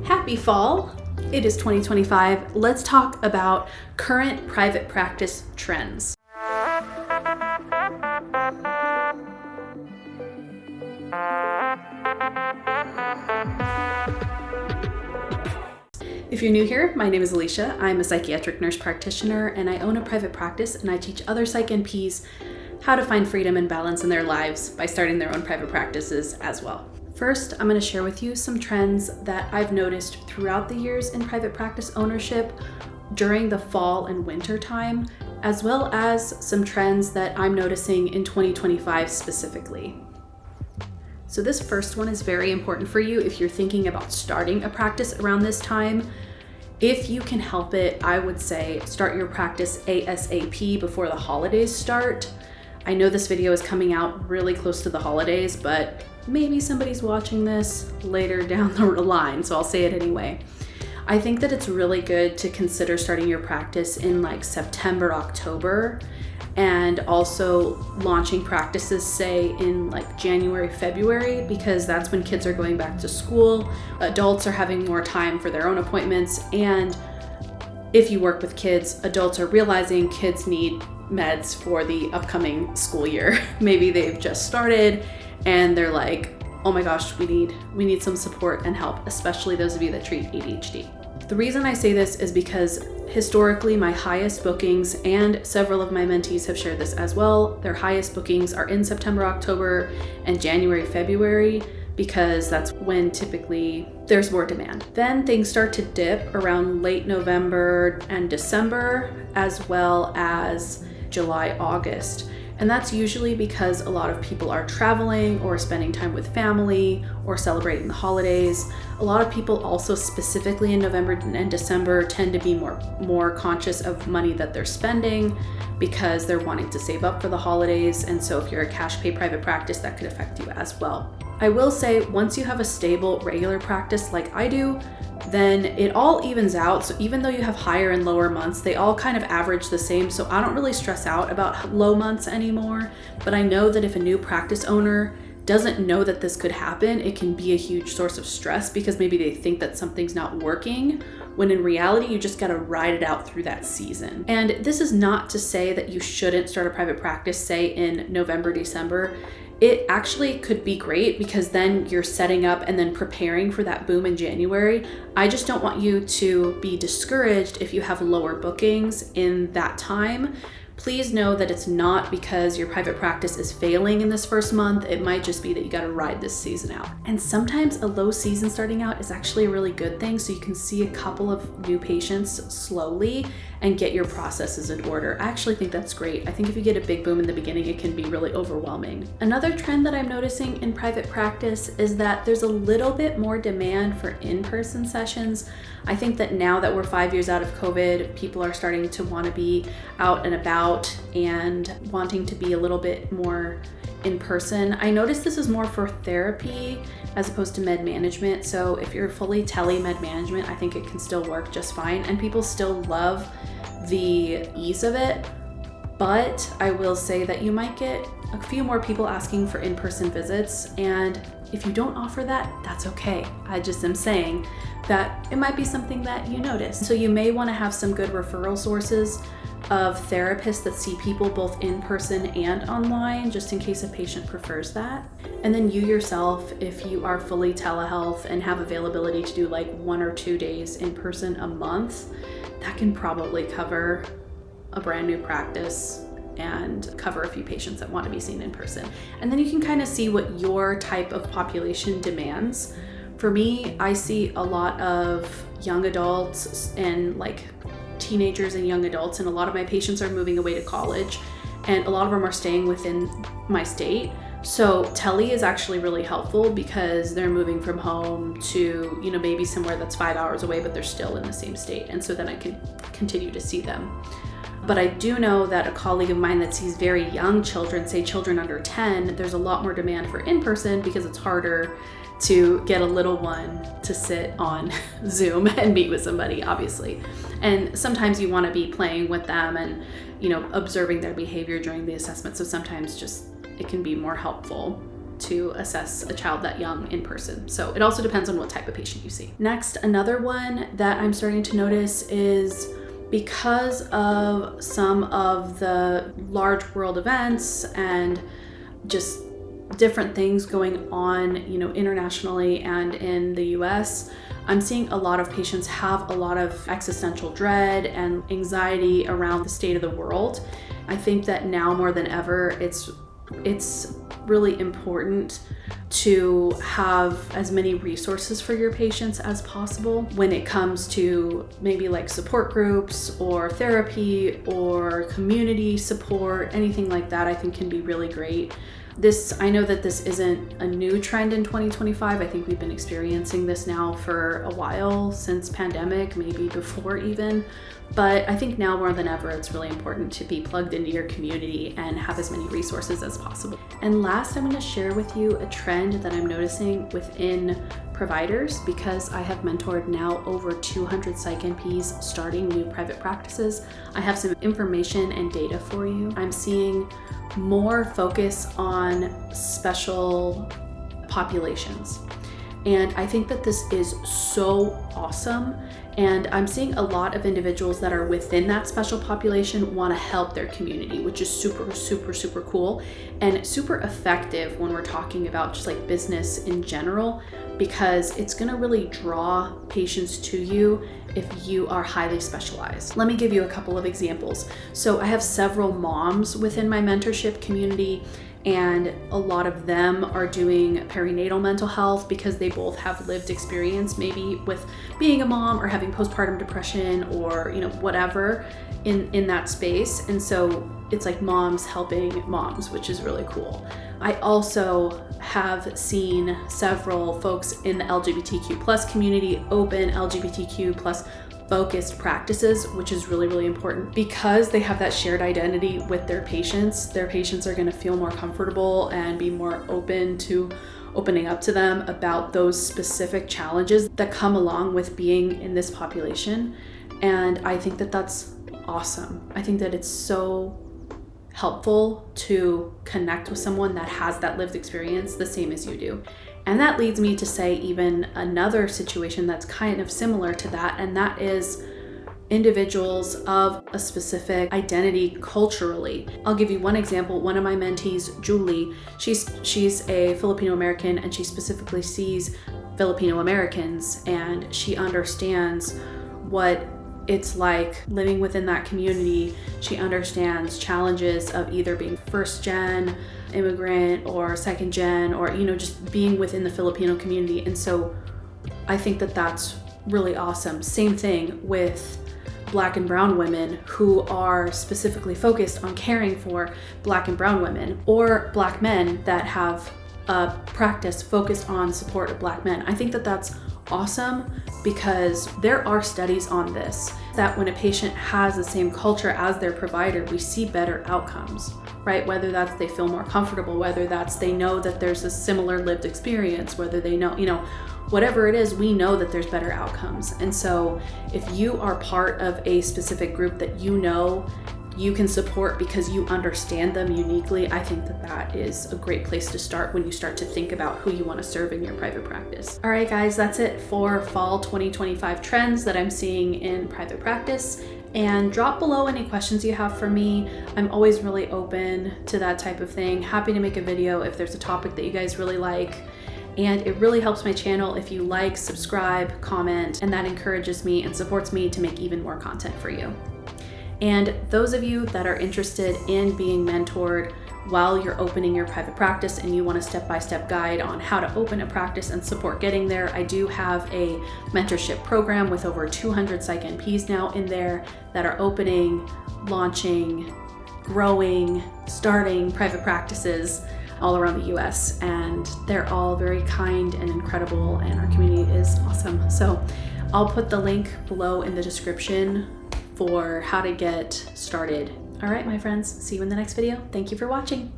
Happy fall! It is 2025. Let's talk about current private practice trends. If you're new here, my name is Alysha. I'm a psychiatric nurse practitioner and I own a private practice, and I teach other Psych NPs how to find freedom and balance in their lives by starting their own private practices as well. First, I'm going to share with you some trends that I've noticed throughout the years in private practice ownership during the fall and winter time, as well as some trends that I'm noticing in 2025 specifically. So this first one is very important for you if you're thinking about starting a practice around this time. If you can help it, I would say start your practice ASAP before the holidays start. I know this video is coming out really close to the holidays, but maybe somebody's watching this later down the line, so I'll say it anyway. I think that it's really good to consider starting your practice in like September, October, and also launching practices, say in like January, February, because that's when kids are going back to school, adults are having more time for their own appointments, and if you work with kids, adults are realizing kids need meds for the upcoming school year. Maybe they've just started and they're like, oh my gosh, we need some support and help, especially those of you that treat ADHD. The reason I say this is because historically my highest bookings, and several of my mentees have shared this as well, their highest bookings are in September, October, and January, February, because that's when typically there's more demand. Then things start to dip around late November and December, as well as July, August. And that's usually because a lot of people are traveling or spending time with family or celebrating the holidays. A lot of people also, specifically in November and December, tend to be more conscious of money that they're spending because they're wanting to save up for the holidays. And so if you're a cash pay private practice, that could affect you as well. I will say, once you have a stable, regular practice like I do, then it all evens out. So even though you have higher and lower months, they all kind of average the same. So I don't really stress out about low months anymore. But I know that if a new practice owner doesn't know that this could happen, it can be a huge source of stress because maybe they think that something's not working, when in reality, you just gotta ride it out through that season. And this is not to say that you shouldn't start a private practice, say in November, December. It actually could be great because then you're setting up and then preparing for that boom in January. I just don't want you to be discouraged if you have lower bookings in that time. Please know that it's not because your private practice is failing in this first month. It might just be that you gotta ride this season out. And sometimes a low season starting out is actually a really good thing, so you can see a couple of new patients slowly and get your processes in order. I actually think that's great. I think if you get a big boom in the beginning, it can be really overwhelming. Another trend that I'm noticing in private practice is that there's a little bit more demand for in-person sessions. I think that now that we're 5 years out of COVID, people are starting to want to be out and about and wanting to be a little bit more in person. I noticed this is more for therapy as opposed to med management. So if you're fully tele-med management, I think it can still work just fine. And people still love the ease of it. But I will say that you might get a few more people asking for in-person visits. And if you don't offer that, that's okay. I just am saying that it might be something that you notice. So you may want to have some good referral sources of therapists that see people both in person and online, just in case a patient prefers that. And then you yourself, if you are fully telehealth and have availability to do like 1 or 2 days in person a month, that can probably cover a brand new practice and cover a few patients that want to be seen in person. And then you can kind of see what your type of population demands. For me, I see a lot of young adults and like teenagers and young adults, and a lot of my patients are moving away to college, and a lot of them are staying within my state. So tele is actually really helpful because they're moving from home to, maybe somewhere that's 5 hours away, but they're still in the same state. And so then I can continue to see them. But I do know that a colleague of mine that sees very young children, say children under 10, there's a lot more demand for in-person because it's harder to get a little one to sit on Zoom and meet with somebody, obviously. And sometimes you want to be playing with them and, observing their behavior during the assessment. So sometimes just it can be more helpful. to assess a child that young in person. So it also depends on what type of patient you see. Next, another one that I'm starting to notice is because of some of the large world events and just different things going on, internationally and in the US, I'm seeing a lot of patients have a lot of existential dread and anxiety around the state of the world. I think that now more than ever, it's really important to have as many resources for your patients as possible when it comes to maybe like support groups or therapy or community support. Anything like that I think can be really great. I know that this isn't a new trend in 2025. I think we've been experiencing this now for a while, since pandemic, maybe before even. But I think now more than ever, it's really important to be plugged into your community and have as many resources as possible. And last, I'm going to share with you a trend that I'm noticing within providers, because I have mentored now over 200 Psych NPs starting new private practices. I have some information and data for you. I'm seeing more focus on special populations. And I think that this is so awesome. And I'm seeing a lot of individuals that are within that special population want to help their community, which is super, super, super cool and super effective when we're talking about just like business in general, because it's going to really draw patients to you if you are highly specialized. Let me give you a couple of examples. So I have several moms within my mentorship community, and a lot of them are doing perinatal mental health because they both have lived experience maybe with being a mom or having postpartum depression or whatever in that space. And so it's like moms helping moms, which is really cool. I also have seen several folks in the LGBTQ plus community open LGBTQ plus focused practices, which is really, really important because they have that shared identity with their patients. Their patients are going to feel more comfortable and be more open to opening up to them about those specific challenges that come along with being in this population. And I think that that's awesome. I think that it's so helpful to connect with someone that has that lived experience the same as you do. And that leads me to say even another situation that's kind of similar to that, and that is individuals of a specific identity culturally. I'll give you one example. One of my mentees, Julie, she's a Filipino American, and she specifically sees Filipino Americans, and she understands what it's like living within that community. She understands challenges of either being first gen immigrant or second gen, or just being within the Filipino community. And so I think that that's really awesome. Same thing with Black and brown women who are specifically focused on caring for Black and brown women, or Black men that have a practice focused on support of Black men. I think that that's awesome because there are studies on this, that when a patient has the same culture as their provider, we see better outcomes, right? Whether that's they feel more comfortable, whether that's they know that there's a similar lived experience, whether they know, whatever it is, we know that there's better outcomes. And so if you are part of a specific group that you can support because you understand them uniquely, I think that that is a great place to start when you start to think about who you want to serve in your private practice. All right, guys, that's it for fall 2025 trends that I'm seeing in private practice. And drop below any questions you have for me. I'm always really open to that type of thing. Happy to make a video if there's a topic that you guys really like. And it really helps my channel if you like, subscribe, comment, and that encourages me and supports me to make even more content for you. And those of you that are interested in being mentored while you're opening your private practice and you want a step-by-step guide on how to open a practice and support getting there, I do have a mentorship program with over 200 Psych NPs now in there that are opening, launching, growing, starting private practices all around the US. And they're all very kind and incredible, and our community is awesome. So I'll put the link below in the description for how to get started. All right, my friends, see you in the next video. Thank you for watching.